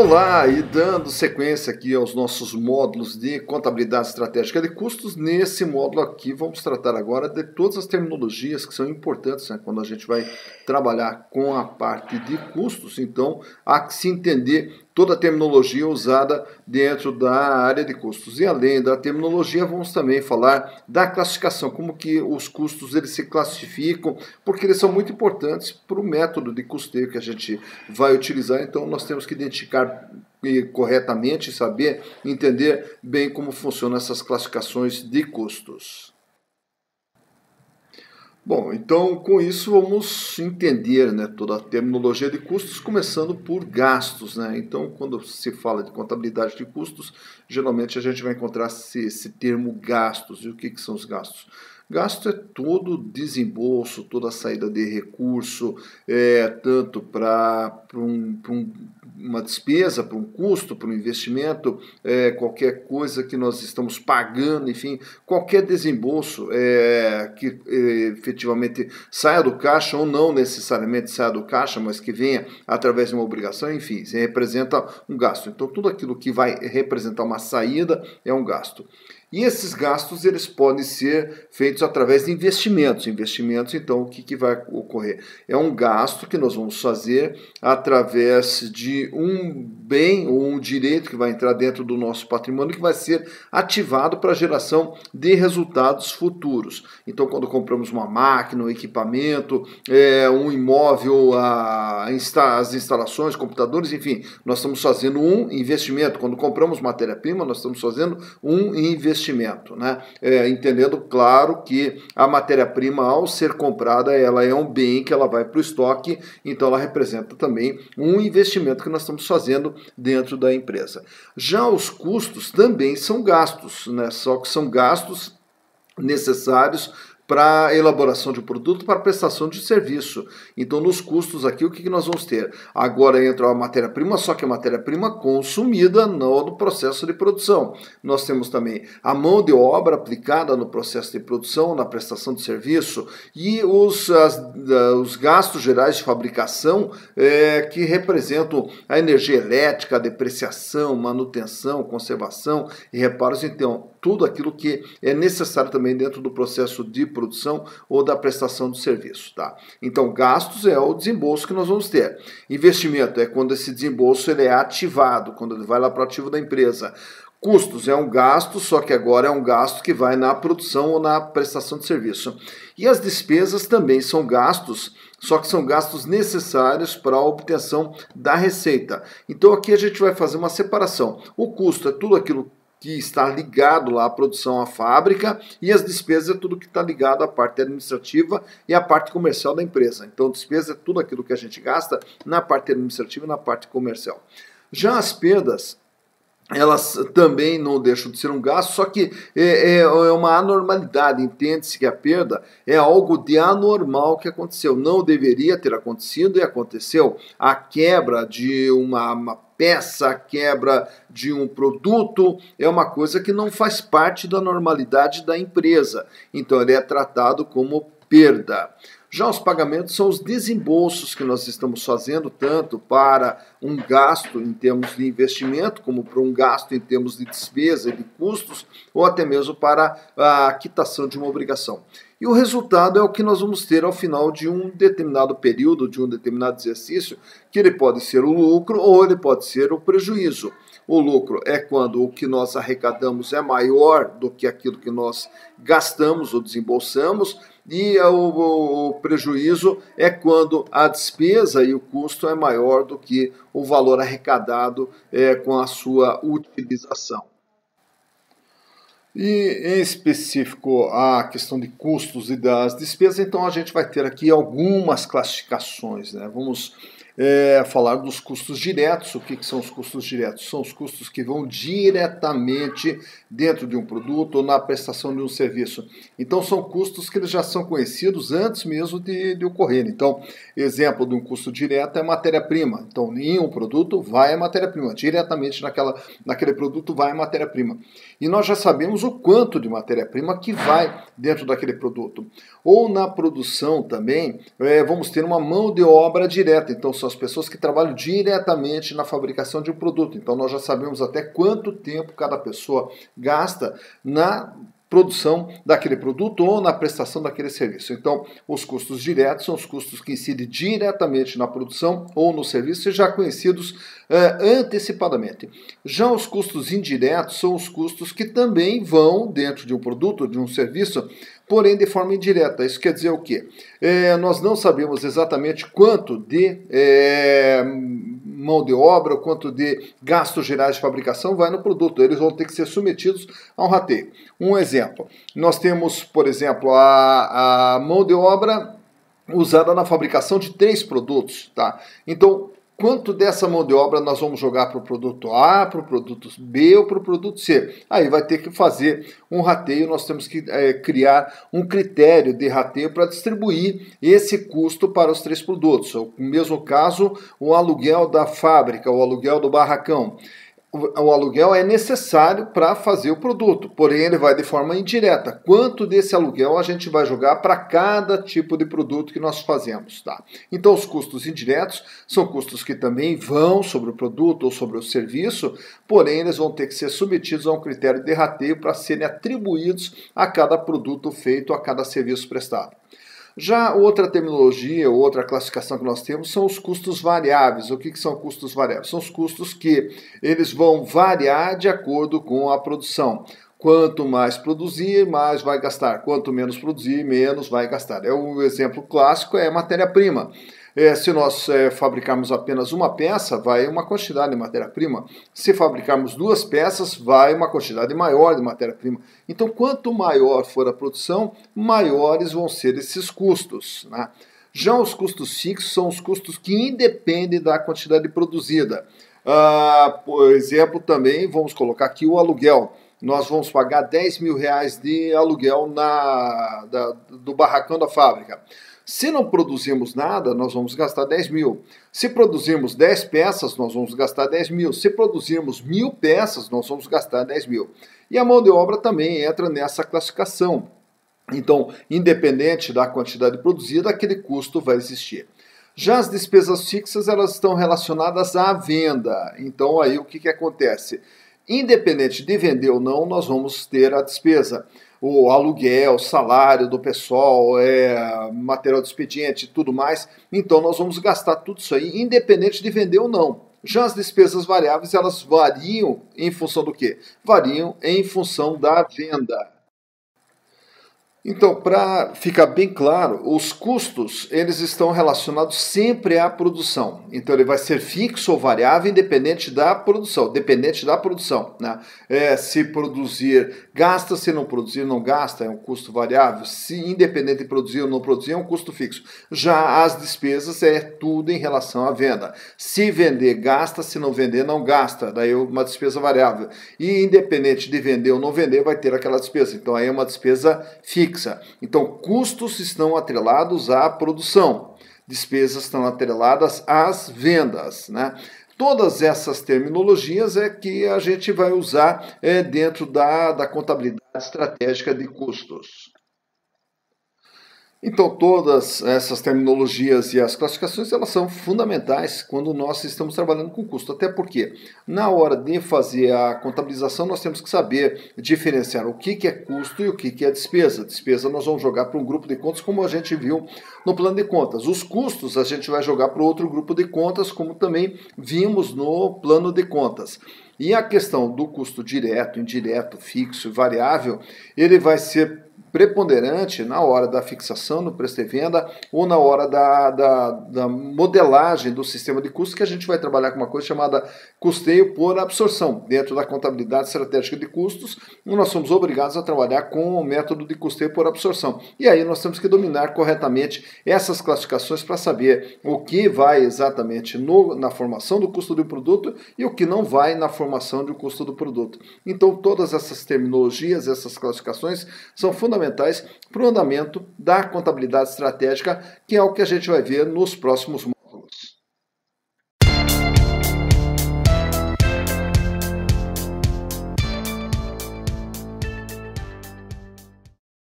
Olá, e dando sequência aqui aos nossos módulos de contabilidade estratégica de custos, nesse módulo aqui vamos tratar agora de todas as terminologias que são importantes, né, quando a gente vai trabalhar com a parte de custos. Então, há que se entender toda a terminologia usada dentro da área de custos. E além da terminologia, vamos também falar da classificação, como que os custos eles se classificam, porque eles são muito importantes para o método de custeio que a gente vai utilizar. Então, nós temos que identificar corretamente, saber, entender bem como funcionam essas classificações de custos. Bom, então com isso vamos entender, né, toda a terminologia de custos, começando por gastos, né? Então, quando se fala de contabilidade de custos, geralmente a gente vai encontrar esse termo gastos. E o que são os gastos? Gasto é todo desembolso, toda a saída de recurso, tanto para uma despesa, para um custo, para um investimento, qualquer coisa que nós estamos pagando, enfim, qualquer desembolso que efetivamente saia do caixa ou não necessariamente saia do caixa, mas que venha através de uma obrigação, enfim, representa um gasto. Então, tudo aquilo que vai representar uma saída é um gasto. E esses gastos eles podem ser feitos através de investimentos. Investimentos, então, o que vai ocorrer? É um gasto que nós vamos fazer através de um bem ou um direito que vai entrar dentro do nosso patrimônio que vai ser ativado para a geração de resultados futuros. Então, quando compramos uma máquina, um equipamento, um imóvel, as instalações, computadores, enfim, nós estamos fazendo um investimento. Quando compramos matéria-prima, nós estamos fazendo um investimento. Né? Entendendo, claro, que a matéria-prima, ao ser comprada, ela é um bem que ela vai para o estoque, então ela representa também um investimento que nós estamos fazendo dentro da empresa. Já os custos também são gastos, né? Só que são gastos necessários para a elaboração de um produto, para a prestação de serviço. Então, nos custos aqui, o que nós vamos ter? Agora entra a matéria-prima, só que a matéria-prima consumida no processo de produção. Nós temos também a mão de obra aplicada no processo de produção, na prestação de serviço, e os gastos gerais de fabricação que representam a energia elétrica, a depreciação, manutenção, conservação e reparos. Então, tudo aquilo que é necessário também dentro do processo de produção ou da prestação de serviço, tá? Então, gastos é o desembolso que nós vamos ter. Investimento é quando esse desembolso ele é ativado, quando ele vai lá para o ativo da empresa. Custos é um gasto, só que agora é um gasto que vai na produção ou na prestação de serviço. E as despesas também são gastos, só que são gastos necessários para a obtenção da receita. Então, aqui a gente vai fazer uma separação. O custo é tudo aquilo que está ligado lá à produção, à fábrica, e as despesas é tudo que está ligado à parte administrativa e à parte comercial da empresa. Então, despesa é tudo aquilo que a gente gasta na parte administrativa e na parte comercial. Já as perdas, elas também não deixam de ser um gasto, só que é uma anormalidade. Entende-se que a perda é algo de anormal que aconteceu. Não deveria ter acontecido e aconteceu. A quebra de uma peça, a quebra de um produto, é uma coisa que não faz parte da normalidade da empresa. Então, ele é tratado como perda. Já os pagamentos são os desembolsos que nós estamos fazendo, tanto para um gasto em termos de investimento, como para um gasto em termos de despesa e de custos, ou até mesmo para a quitação de uma obrigação. E o resultado é o que nós vamos ter ao final de um determinado período, de um determinado exercício, que ele pode ser o lucro ou ele pode ser o prejuízo. O lucro é quando o que nós arrecadamos é maior do que aquilo que nós gastamos ou desembolsamos, e o prejuízo é quando a despesa e o custo é maior do que o valor arrecadado com a sua utilização. E em específico a questão de custos e das despesas, então a gente vai ter aqui algumas classificações, né? Vamos falar dos custos diretos. O que são os custos diretos? São os custos que vão diretamente dentro de um produto ou na prestação de um serviço. Então são custos que eles já são conhecidos antes mesmo de ocorrer. Então, exemplo de um custo direto é matéria-prima. Então, em um produto vai a matéria-prima, diretamente naquele produto vai a matéria-prima. E nós já sabemos o quanto de matéria-prima que vai dentro daquele produto. Ou na produção também, vamos ter uma mão de obra direta. Então, são são as pessoas que trabalham diretamente na fabricação de um produto. Então nós já sabemos até quanto tempo cada pessoa gasta na produção daquele produto ou na prestação daquele serviço. Então, os custos diretos são os custos que incidem diretamente na produção ou no serviço, já conhecidos antecipadamente. Já os custos indiretos são os custos que também vão dentro de um produto, de um serviço, porém de forma indireta. Isso quer dizer o quê? Nós não sabemos exatamente quanto de mão de obra, quanto de gastos gerais de fabricação vai no produto. Eles vão ter que ser submetidos a um rateio. Um exemplo, nós temos, por exemplo, a mão de obra usada na fabricação de 3 produtos, tá? Então, quanto dessa mão de obra nós vamos jogar para o produto A, para o produto B ou para o produto C? Aí vai ter que fazer um rateio, nós temos que criar um critério de rateio para distribuir esse custo para os 3 produtos. No mesmo caso, o aluguel da fábrica, o aluguel do barracão. O aluguel é necessário para fazer o produto, porém ele vai de forma indireta. Quanto desse aluguel a gente vai jogar para cada tipo de produto que nós fazemos, tá? Então os custos indiretos são custos que também vão sobre o produto ou sobre o serviço, porém eles vão ter que ser submetidos a um critério de rateio para serem atribuídos a cada produto feito, a cada serviço prestado. Já outra terminologia, outra classificação que nós temos são os custos variáveis. O que são custos variáveis? São os custos que eles vão variar de acordo com a produção. Quanto mais produzir, mais vai gastar. Quanto menos produzir, menos vai gastar. O exemplo clássico é matéria-prima. Se nós fabricarmos apenas uma peça, vai uma quantidade de matéria-prima. Se fabricarmos 2 peças, vai uma quantidade maior de matéria-prima. Então, quanto maior for a produção, maiores vão ser esses custos, né? Já os custos fixos são os custos que independem da quantidade produzida. Por exemplo, também vamos colocar aqui o aluguel. Nós vamos pagar R$10.000 de aluguel do barracão da fábrica. Se não produzirmos nada, nós vamos gastar 10 mil. Se produzirmos 10 peças, nós vamos gastar 10 mil. Se produzirmos 1.000 peças, nós vamos gastar 10 mil. E a mão de obra também entra nessa classificação. Então, independente da quantidade produzida, aquele custo vai existir. Já as despesas fixas, elas estão relacionadas à venda. Então, aí o que acontece? Independente de vender ou não, nós vamos ter a despesa. O aluguel, salário do pessoal, material de expediente e tudo mais. Então nós vamos gastar tudo isso aí, independente de vender ou não. Já as despesas variáveis, elas variam em função do quê? Variam em função da venda. Então, para ficar bem claro, os custos eles estão relacionados sempre à produção. Então, ele vai ser fixo ou variável independente da produção. Né? Se produzir, gasta. Se não produzir, não gasta. É um custo variável. Se independente de produzir ou não produzir, é um custo fixo. Já as despesas é tudo em relação à venda. Se vender, gasta. Se não vender, não gasta. Daí é uma despesa variável. E independente de vender ou não vender, vai ter aquela despesa. Então, aí é uma despesa fixa. Então, custos estão atrelados à produção, despesas estão atreladas às vendas, né? Todas essas terminologias é que a gente vai usar dentro da contabilidade estratégica de custos. Então, todas essas terminologias e as classificações, elas são fundamentais quando nós estamos trabalhando com custo. Até porque, na hora de fazer a contabilização, nós temos que saber diferenciar o que é custo e o que é despesa. Despesa nós vamos jogar para um grupo de contas, como a gente viu no plano de contas. Os custos a gente vai jogar para outro grupo de contas, como também vimos no plano de contas. E a questão do custo direto, indireto, fixo e variável, ele vai ser preponderante na hora da fixação no preço de venda ou na hora da modelagem do sistema de custos, que a gente vai trabalhar com uma coisa chamada custeio por absorção. Dentro da contabilidade estratégica de custos, nós somos obrigados a trabalhar com o método de custeio por absorção. E aí nós temos que dominar corretamente essas classificações para saber o que vai exatamente na formação do custo do produto e o que não vai na formação do custo do produto. Então todas essas terminologias, essas classificações são fundamentais para o andamento da contabilidade estratégica, que é o que a gente vai ver nos próximos